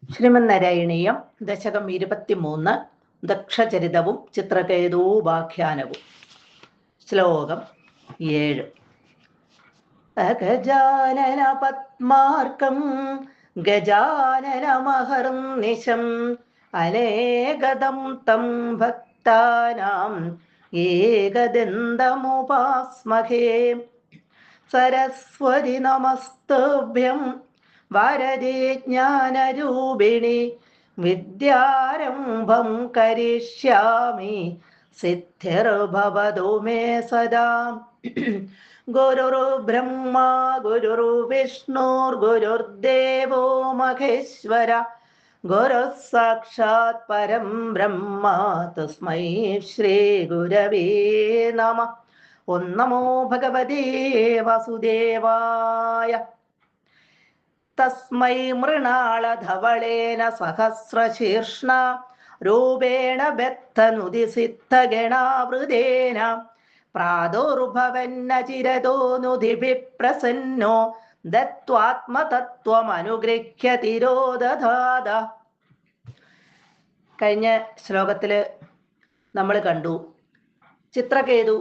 ശ്രീമന്നാരായണീയം ദശകം 23 ദക്ഷചരിതവും ചിത്രകേതൂപാഖ്യാനവും. ശ്ലോകം 7. ഗജാനന പത്മാർക്കം ഗജാനനമഹർനിശം അനേകദം തം ഭക്താനാം ഏകദന്തമുപാസ്മഹേ. സരസ്വതി നമസ്തുഭ്യം വരദേ ജ്ഞാനരൂപിണി വിദ്യാരംഭം കരിഷ്യാമി സിദ്ധിർഭവതു മേ സദാ. ഗുരുർബ്രഹ്മ ഗുരുർവിഷ്ണുർഗുരുർദേവോ മഹേശ്വര ഗുരുഃ സാക്ഷാത് പരം ബ്രഹ്മ തസ്മൈ ശ്രീ ഗുരവേ നമഃ. ഓം നമോ ഭഗവതേ വാസുദേവായ. തസ്മൈ മൃണാളധവളേന സഹസ്രശീർഷ്ണ രൂപേണ ബദ്ധനുദിസിദ്ധഗണാവൃതേന പ്രാദുർഭവന്നചിരതോ നുദിഭിഃ പ്രസന്നോ ദത്വാത്മതത്വമനുഗൃഹ്യ തിരോദധാത. കഴിഞ്ഞ ശ്ലോകത്തില് നമ്മൾ കണ്ടു, ചിത്രകേതു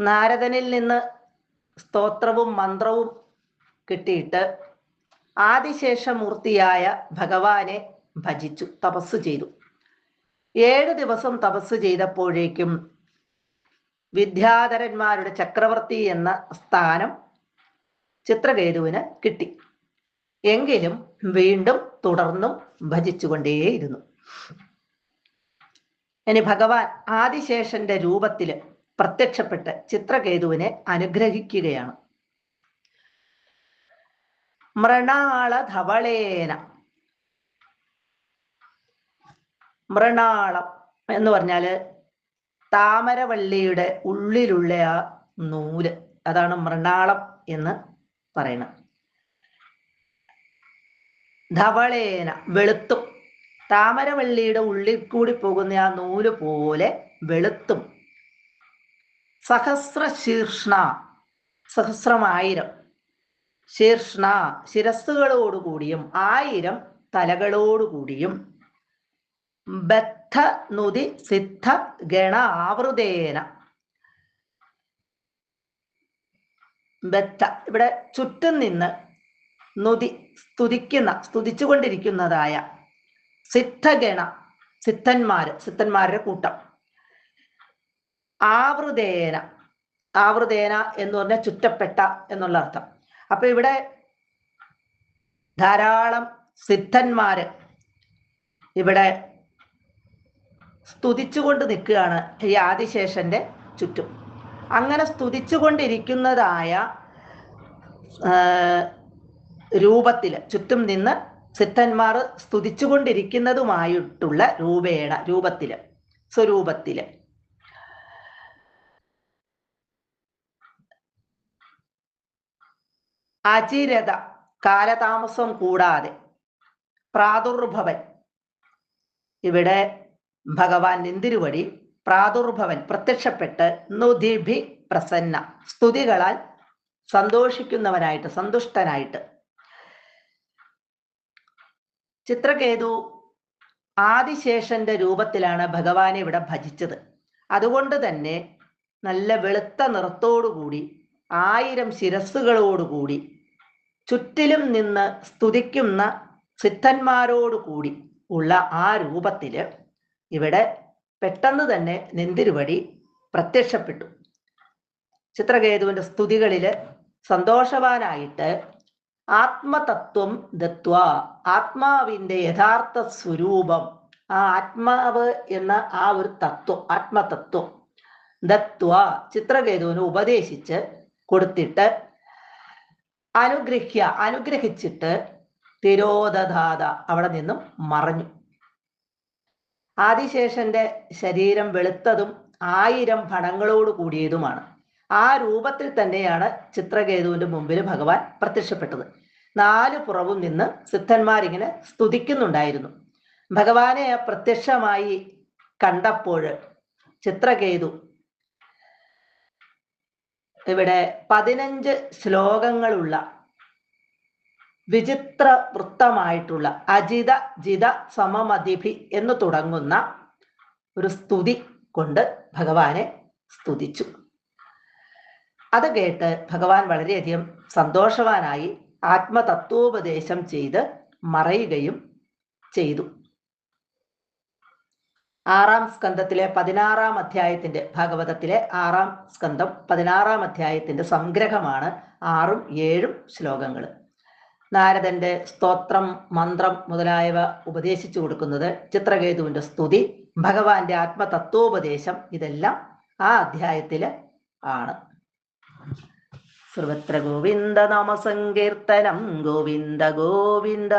നാരദനിൽ നിന്ന് സ്തോത്രവും മന്ത്രവും കിട്ടിയിട്ട് ആദിശേഷമൂർത്തിയായ ഭഗവാനെ ഭജിച്ചു, തപസ് ചെയ്തു. 7 ദിവസം തപസ് ചെയ്തപ്പോഴേക്കും വിദ്യാധരന്മാരുടെ ചക്രവർത്തി എന്ന സ്ഥാനം ചിത്രകേതുവിന് കിട്ടി. എങ്കിലും വീണ്ടും തുടർന്നും ഭജിച്ചുകൊണ്ടേയിരുന്നു. ഇനി ഭഗവാൻ ആദിശേഷന്റെ രൂപത്തില് പ്രത്യക്ഷപ്പെട്ട് ചിത്രകേതുവിനെ അനുഗ്രഹിക്കുകയാണ്. മൃണാളധവളേന. മൃണാളം എന്ന് പറഞ്ഞാല് താമരവള്ളിയുടെ ഉള്ളിലുള്ള ആ നൂല്, അതാണ് മൃണാളം എന്ന് പറയുന്നത്. ധവളേന വെളുത്തും, താമരവള്ളിയുടെ ഉള്ളിൽ കൂടി പോകുന്ന ആ നൂല് പോലെ വെളുത്തും. സഹസ്രശീർഷ്ണ, സഹസ്രമായിരം. ശീർഷ്ണ ശിരസ്സുകളോടുകൂടിയും 1000 തലകളോടുകൂടിയും. ബദ്ധ നുതി സിദ്ധ ഗണ ആവൃതേന. ബദ്ധ ഇവിടെ ചുറ്റും നിന്ന്, നുതി സ്തുതിച്ചുകൊണ്ടിരിക്കുന്നതായ സിദ്ധഗണ സിദ്ധന്മാരുടെ കൂട്ടം. ആവൃതേന, ആവൃതേന എന്ന് പറഞ്ഞാൽ ചുറ്റപ്പെട്ട എന്നുള്ള അർത്ഥം. അപ്പൊ ഇവിടെ ധാരാളം സിദ്ധന്മാര് ഇവിടെ സ്തുതിച്ചുകൊണ്ട് നിൽക്കുകയാണ് ഈ ആദിശേഷന്റെ ചുറ്റും. അങ്ങനെ സ്തുതിച്ചുകൊണ്ടിരിക്കുന്നതായ രൂപത്തില് ചുറ്റും നിന്ന് സിദ്ധന്മാർ സ്തുതിച്ചുകൊണ്ടിരിക്കുന്നതുമായിട്ടുള്ള രൂപേണ, രൂപത്തില്, സ്വരൂപത്തില്. അചിരത കാലതാമസം കൂടാതെ. പ്രാദുർഭവൻ ഇവിടെ ഭഗവാൻ നിന്തിരുവടി പ്രാദുർഭവൻ പ്രത്യക്ഷപ്പെട്ട് നുദിഭി പ്രസന്ന സ്തുതികളാൽ സന്തോഷിക്കുന്നവനായിട്ട്, സന്തുഷ്ടനായിട്ട്. ചിത്രകേതു ആദിശേഷന്റെ രൂപത്തിലാണ് ഭഗവാനെ ഇവിടെ ഭജിച്ചത്. അതുകൊണ്ട് തന്നെ നല്ല വെളുത്ത നിറത്തോടുകൂടി 1000 ശിരസ്സുകളോടുകൂടി ചുറ്റിലും നിന്ന് സ്തുതിക്കുന്ന സിദ്ധന്മാരോടുകൂടി ഉള്ള ആ രൂപത്തില് ഇവിടെ പെട്ടെന്ന് തന്നെ നിന്തിരുവടി പ്രത്യക്ഷപ്പെട്ടു. ചിത്രകേതുവിന്റെ സ്തുതികളില് സന്തോഷവാനായിട്ട് ആത്മതത്വം ദത്വ, ആത്മാവിന്റെ യഥാർത്ഥ സ്വരൂപം, ആ ആത്മാവ് എന്ന ആ ഒരു തത്വം, ആത്മതത്വം ദത്വ ചിത്രകേതുവിന് ഉപദേശിച്ച് കൊടുത്തിട്ട് അനുഗ്രഹിച്ചിട്ട് തിരോദധാത അവിടെ നിന്നും മറഞ്ഞു. ആദിശേഷന്റെ ശരീരം വെളുത്തതും 1000 ഫണങ്ങളോട് കൂടിയതുമാണ്. ആ രൂപത്തിൽ തന്നെയാണ് ചിത്രകേതുവിന്റെ മുമ്പിൽ ഭഗവാൻ പ്രത്യക്ഷപ്പെട്ടത്. 4 പുറവും നിന്ന് സിദ്ധന്മാരിങ്ങനെ സ്തുതിക്കുന്നുണ്ടായിരുന്നു. ഭഗവാനെ പ്രത്യക്ഷമായി കണ്ടപ്പോൾ ചിത്രകേതു ഇവിടെ 15 ശ്ലോകങ്ങളുള്ള വിചിത്ര വൃത്തമായിട്ടുള്ള അജിത ജിത സമമതിഭി എന്ന് തുടങ്ങുന്ന ഒരു സ്തുതി കൊണ്ട് ഭഗവാനെ സ്തുതിച്ചു. അത് കേട്ട് ഭഗവാൻ വളരെയധികം സന്തോഷവാനായി ആത്മതത്വോപദേശം ചെയ്ത് മറയുകയും ചെയ്തു. 6-ാം സ്കന്ധത്തിലെ 16-ാം അധ്യായത്തിന്റെ, ഭാഗവതത്തിലെ 6-ാം സ്കന്ധം 16-ാം അധ്യായത്തിന്റെ സംഗ്രഹമാണ് 6ഉം 7ഉം ശ്ലോകങ്ങൾ. നാരദന്റെ സ്തോത്രം, മന്ത്രം മുതലായവ ഉപദേശിച്ചു കൊടുക്കുന്നത്, ചിത്രകേതുവിന്റെ സ്തുതി, ഭഗവാന്റെ ആത്മതത്വോപദേശം, ഇതെല്ലാം ആ അധ്യായത്തില് ആണ്. സർവത്ര ഗോവിന്ദ നാമ സങ്കീർത്തനം, ഗോവിന്ദ ഗോവിന്ദ.